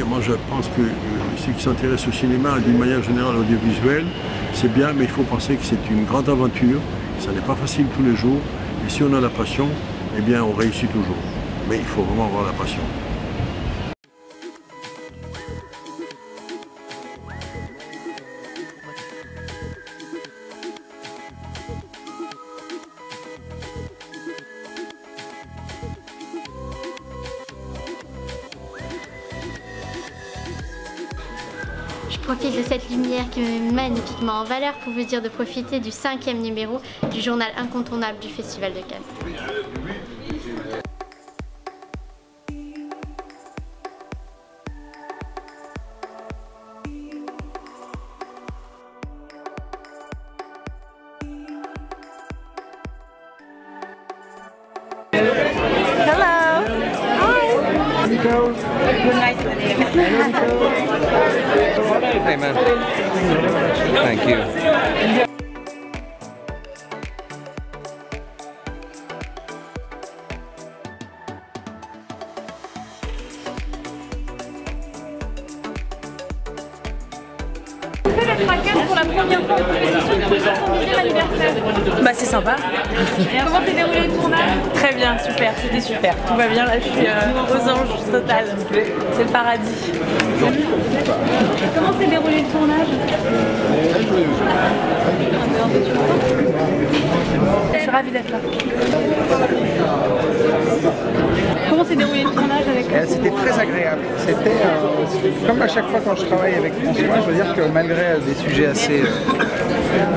écoutez, moi je pense que ceux qui s'intéressent au cinéma, d'une manière générale audiovisuelle, c'est bien, mais il faut penser que c'est une grande aventure, ça n'est pas facile tous les jours, et si on a la passion, eh bien on réussit toujours. Mais il faut vraiment avoir la passion. Je profite de cette lumière qui me met magnifiquement en valeur pour vous dire de profiter du 5e numéro du journal incontournable du Festival de Cannes. Hello. Hi. Nico. You're nice with him. Hey man. Thank you. Pour la première fois pour l'édition de son 70e anniversaire. Bah c'est sympa. Comment s'est déroulé le tournage? Très bien, super, c'était super. Tout va bien, là je suis aux anges total. C'est le paradis. Comment s'est déroulé le tournage? Je suis ravie d'être là. Comment s'est déroulé le tournage avec C'était très agréable. C'était comme à chaque fois quand je travaille avec François, je veux dire que malgré des sujets assez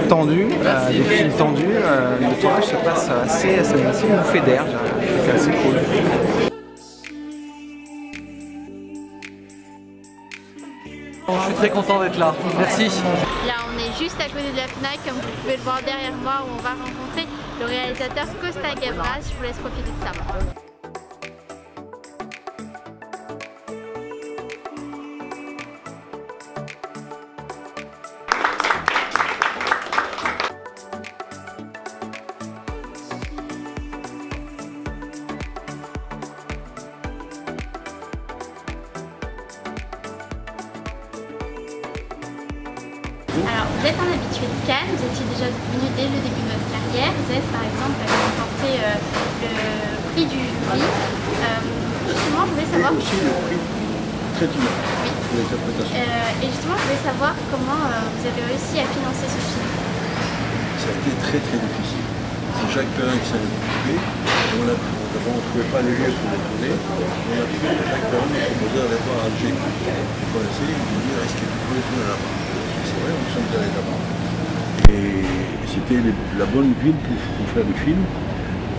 tendus, des films tendus, le tournage se passe assez bouffé d'air. C'est assez cool. Je suis très content d'être là. Merci. Là, on est juste à côté de la FNAC, comme vous pouvez le voir derrière moi, où on va rencontrer le réalisateur Costa Gavras. Je vous laisse profiter de ça. Alors, vous êtes un habitué de Cannes, vous étiez déjà venu dès le début de votre carrière. Vous êtes par exemple remporté le prix du jury. Justement, je voulais savoir... Aussi le prix Trétignan Oui. pour l'interprétation. Et justement, je voulais savoir comment vous avez réussi à financer ce film. Ça a été très difficile. C'est Jacques Perrin qui s'en est occupé. On ne trouvait pas les lieux pour les tourner. On a trouvé Jacques Perrin nous proposait d'aller voir à Alger. On connaissait, il nous dit est-ce que tu peux les tourner là-bas? C'est vrai, nous sommes allés là-bas. Et c'était la bonne ville pour faire le film.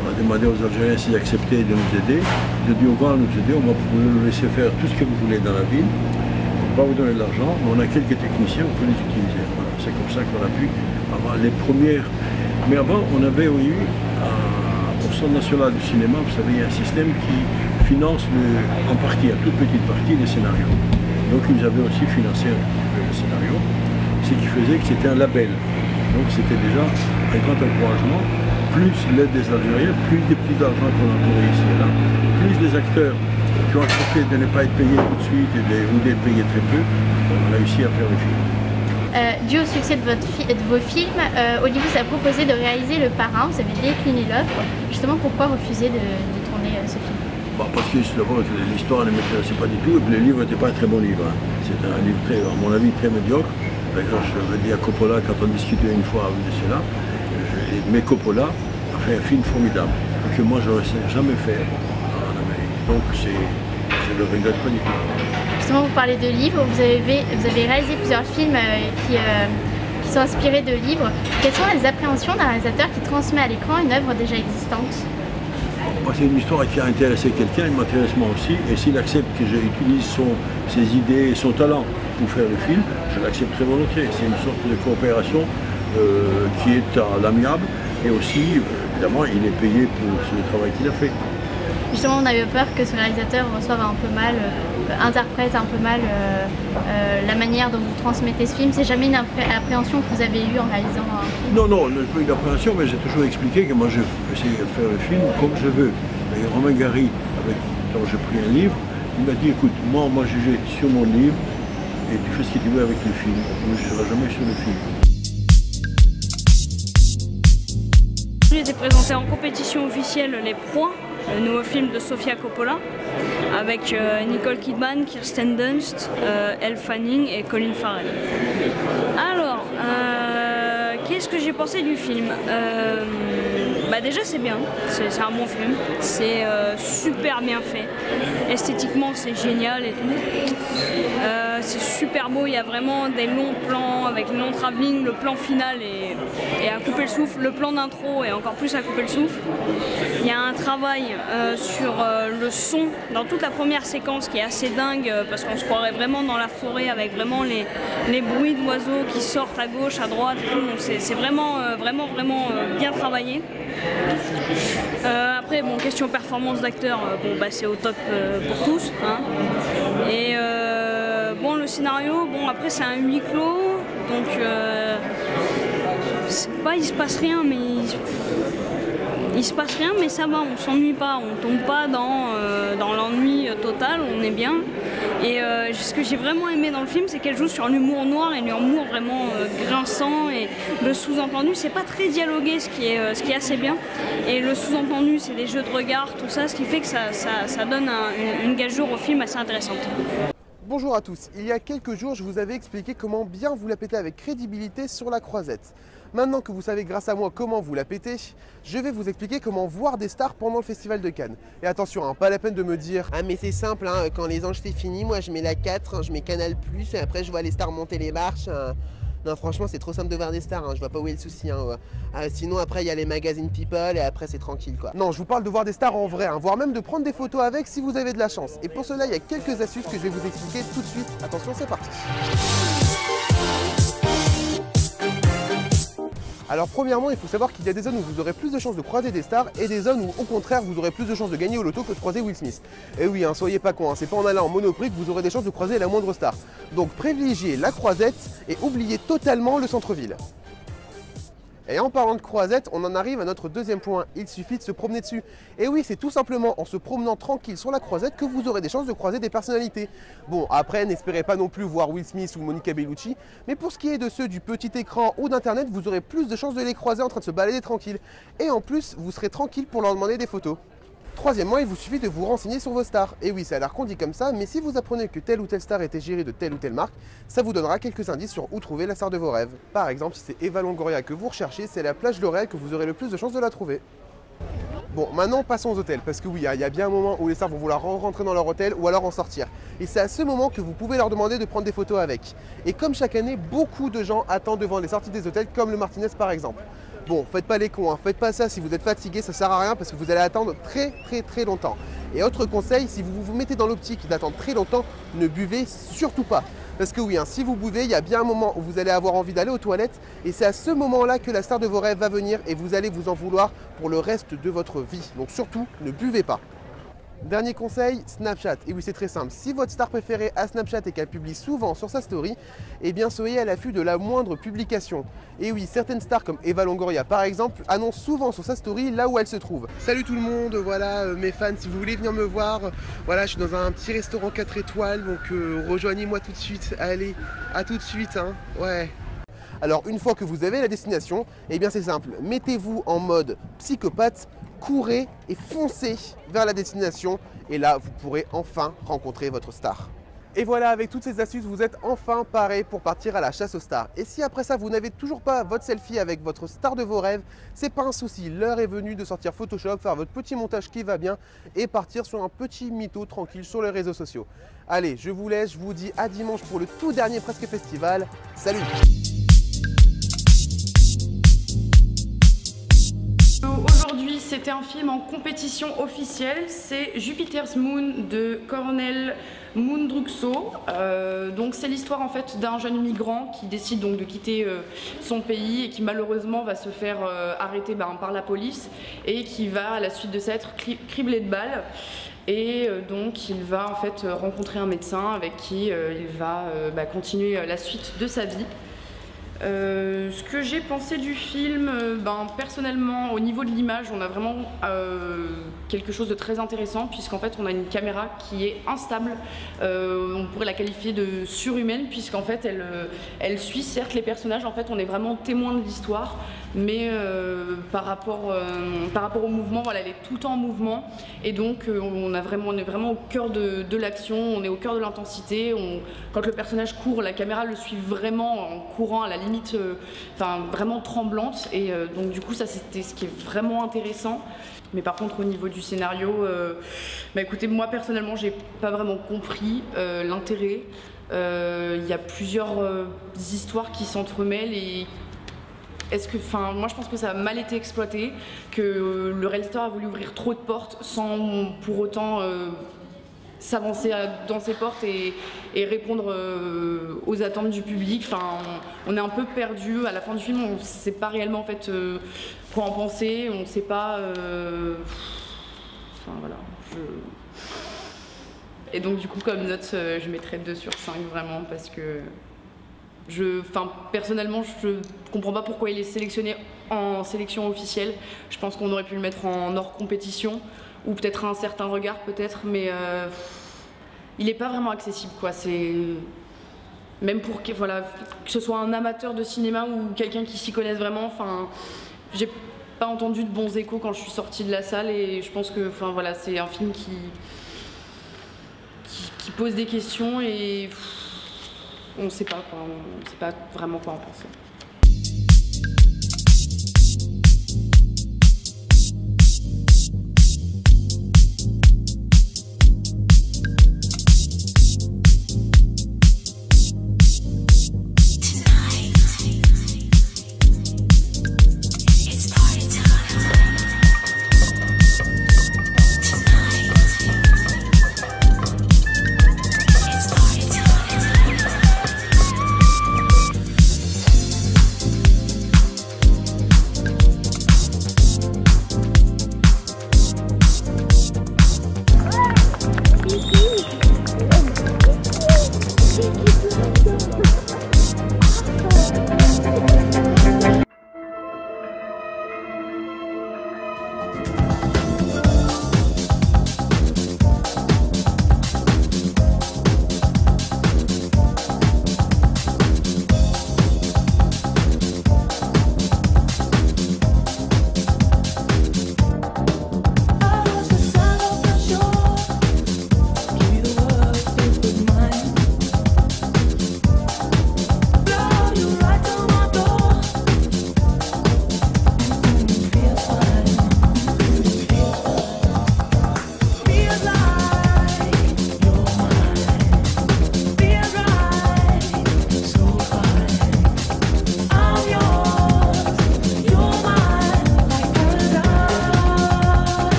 On a demandé aux Algériens s'ils acceptaient de nous aider. Ils ont dit on va nous aider, on va nous laisser faire tout ce que vous voulez dans la ville. On va vous donner de l'argent, mais on a quelques techniciens, on peut les utiliser. Voilà. C'est comme ça qu'on a pu avoir les premières. Mais avant, on avait eu au Centre national du cinéma, vous savez, il y a un système qui finance en partie, à toute petite partie, les scénarios. Donc ils avaient aussi financé le scénario, ce qui faisait que c'était un label. Donc c'était déjà un grand encouragement, plus l'aide des Algériens, plus des petits argent qu'on a trouvé ici et là, plus des acteurs qui ont accepté de ne pas être payés tout de suite ou d'être payés très peu, on a réussi à faire le film. Dû au succès de vos films, Hollywood vous a proposé de réaliser Le Parrain, vous avez décliné l'offre. Justement, pourquoi refuser de tourner ce film? Bon, parce que d'abord l'histoire ne m'intéressait pas du tout et puis le livre n'était pas un très bon livre. Hein. C'est un livre très, à mon avis, très médiocre. D'ailleurs, je le dis à Coppola quand on discutait une fois de cela, mais Coppola a fait un film formidable que moi je n'aurais jamais fait en Amérique. Donc je ne le regrette pas du tout. Justement, vous parlez de livres, vous avez réalisé plusieurs films qui sont inspirés de livres. Quelles sont les appréhensions d'un réalisateur qui transmet à l'écran une œuvre déjà existante? C'est une histoire qui a intéressé quelqu'un, il m'intéresse moi aussi, et s'il accepte que j'utilise ses idées et son talent pour faire le film, je l'accepte très volontiers. C'est une sorte de coopération qui est à l'amiable, et aussi, évidemment, il est payé pour le travail qu'il a fait. Justement, on avait peur que ce réalisateur reçoive un peu mal, interprète un peu mal la manière dont vous transmettez ce film. C'est jamais une appréhension que vous avez eue en réalisant un film? Non, pas une appréhension, mais j'ai toujours expliqué que moi je essaie de faire le film comme je veux. Et Romain Gary, dont j'ai pris un livre, Il m'a dit, écoute, moi on m'a jugé sur mon livre et tu fais ce que tu veux avec le film. Je ne serai jamais sur le film. J'ai été présenté en compétition officielle Les Proies, le nouveau film de Sofia Coppola, avec Nicole Kidman, Kirsten Dunst, Elle Fanning et Colin Farrell. Alors, qu'est-ce que j'ai pensé du film? Déjà c'est bien, c'est un bon film, c'est super bien fait, esthétiquement c'est génial et tout, c'est super beau, il y a vraiment des longs plans avec long travelling, le plan final et à couper le souffle, le plan d'intro et encore plus à couper le souffle. Il y a un travail sur le son dans toute la première séquence qui est assez dingue parce qu'on se croirait vraiment dans la forêt avec vraiment les bruits d'oiseaux qui sortent à gauche, à droite et tout, donc c'est vraiment bien travaillé. Après, bon, question performance d'acteur, c'est au top pour tous. Hein. Et bon, le scénario, bon, après c'est un huis clos, donc il se passe rien, mais il se passe rien, mais ça va, on s'ennuie pas, on tombe pas dans l'ennui total, on est bien. Et ce que j'ai vraiment aimé dans le film, c'est qu'elle joue sur l'humour noir et l'humour vraiment grinçant, et le sous-entendu, c'est pas très dialogué, ce qui est assez bien. Et le sous-entendu, c'est des jeux de regard, tout ça, ce qui fait que ça donne une gageure au film assez intéressante. Bonjour à tous, il y a quelques jours je vous avais expliqué comment bien vous la péter avec crédibilité sur la croisette. Maintenant que vous savez grâce à moi comment vous la péter, je vais vous expliquer comment voir des stars pendant le Festival de Cannes. Et attention, hein, pas la peine de me dire « Ah mais c'est simple, hein, quand Les Anges c'est fini, moi je mets la 4, hein, je mets Canal+, et après je vois les stars monter les marches. Hein. » Non franchement c'est trop simple de voir des stars, hein, je vois pas où est le souci. Hein, sinon après il y a les magazines People et après c'est tranquille quoi. Non, je vous parle de voir des stars en vrai, hein, voire même de prendre des photos avec si vous avez de la chance. Et pour cela il y a quelques astuces que je vais vous expliquer tout de suite. Attention, c'est parti. Alors premièrement, il faut savoir qu'il y a des zones où vous aurez plus de chances de croiser des stars et des zones où au contraire vous aurez plus de chances de gagner au loto que de croiser Will Smith. Et oui, hein, soyez pas cons, hein, c'est pas en allant en Monoprix que vous aurez des chances de croiser la moindre star. Donc privilégiez la croisette et oubliez totalement le centre-ville. Et en parlant de croisette, on en arrive à notre deuxième point, il suffit de se promener dessus. Et oui, c'est tout simplement en se promenant tranquille sur la croisette que vous aurez des chances de croiser des personnalités. Bon, après, n'espérez pas non plus voir Will Smith ou Monica Bellucci, mais pour ce qui est de ceux du petit écran ou d'internet, vous aurez plus de chances de les croiser en train de se balader tranquille. Et en plus, vous serez tranquille pour leur demander des photos. Troisièmement, il vous suffit de vous renseigner sur vos stars. Et oui, ça a l'air qu'on dit comme ça, mais si vous apprenez que telle ou telle star était gérée de telle ou telle marque, ça vous donnera quelques indices sur où trouver la star de vos rêves. Par exemple, si c'est Eva Longoria que vous recherchez, c'est la plage L'Oréal que vous aurez le plus de chances de la trouver. Bon, maintenant passons aux hôtels, parce que oui, il y a bien un moment où les stars vont vouloir rentrer dans leur hôtel ou alors en sortir. Et c'est à ce moment que vous pouvez leur demander de prendre des photos avec. Et comme chaque année, beaucoup de gens attendent devant les sorties des hôtels, comme le Martinez par exemple. Bon, faites pas les cons, hein. Faites pas ça si vous êtes fatigué, ça sert à rien parce que vous allez attendre très longtemps. Et autre conseil, si vous vous mettez dans l'optique d'attendre très longtemps, ne buvez surtout pas. Parce que oui, hein, si vous buvez, il y a bien un moment où vous allez avoir envie d'aller aux toilettes et c'est à ce moment-là que la star de vos rêves va venir et vous allez vous en vouloir pour le reste de votre vie. Donc surtout, ne buvez pas. Dernier conseil, Snapchat. Et oui, c'est très simple. Si votre star préférée a Snapchat et qu'elle publie souvent sur sa story, eh bien soyez à l'affût de la moindre publication. Et oui, certaines stars comme Eva Longoria par exemple annoncent souvent sur sa story là où elle se trouve. Salut tout le monde, voilà mes fans, si vous voulez venir me voir, voilà, je suis dans un petit restaurant 4 étoiles, donc rejoignez-moi tout de suite. Allez, à tout de suite, hein. Ouais. Alors une fois que vous avez la destination, eh bien c'est simple, mettez-vous en mode psychopathe, courez et foncez vers la destination et là vous pourrez enfin rencontrer votre star. Et voilà, avec toutes ces astuces, vous êtes enfin paré pour partir à la chasse aux stars. Et si après ça, vous n'avez toujours pas votre selfie avec votre star de vos rêves, c'est pas un souci. L'heure est venue de sortir Photoshop, faire votre petit montage qui va bien et partir sur un petit mytho tranquille sur les réseaux sociaux. Allez, je vous laisse, je vous dis à dimanche pour le tout dernier Presque Festival. Salut! Aujourd'hui, c'était un film en compétition officielle, c'est Jupiter's Moon de Cornel Mundruczó. Donc c'est l'histoire en fait d'un jeune migrant qui décide donc de quitter son pays et qui malheureusement va se faire arrêter par la police et qui va à la suite de ça être criblé de balles. Et donc il va en fait rencontrer un médecin avec qui il va continuer la suite de sa vie. Ce que j'ai pensé du film, personnellement au niveau de l'image on a vraiment quelque chose de très intéressant puisqu'en fait on a une caméra qui est instable, on pourrait la qualifier de surhumaine puisqu'en fait elle suit certes les personnages, en fait on est vraiment témoin de l'histoire mais par rapport au mouvement, voilà, elle est tout le temps en mouvement et donc on est vraiment au cœur de l'action, on est au cœur de l'intensité, quand le personnage court la caméra le suit vraiment en courant à la limite, vraiment tremblante et donc du coup ça c'était ce qui est vraiment intéressant. Mais par contre au niveau du scénario, écoutez, moi personnellement j'ai pas vraiment compris l'intérêt. Il y a plusieurs histoires qui s'entremêlent et moi je pense que ça a mal été exploité, que le réalisateur a voulu ouvrir trop de portes sans pour autant s'avancer dans ses portes et répondre aux attentes du public. On est un peu perdu à la fin du film, on ne sait pas réellement en fait quoi en penser, on ne sait pas. Voilà. Et donc du coup comme note je mettrais 2 sur 5 vraiment parce que personnellement je comprends pas pourquoi il est sélectionné en sélection officielle. Je pense qu'on aurait pu le mettre en hors compétition ou peut-être un certain regard peut-être, mais il n'est pas vraiment accessible quoi. C'est même pour que ce soit un amateur de cinéma ou quelqu'un qui s'y connaisse vraiment. J'ai pas entendu de bons échos quand je suis sortie de la salle et je pense que c'est un film qui pose des questions et on ne sait pas vraiment quoi en penser.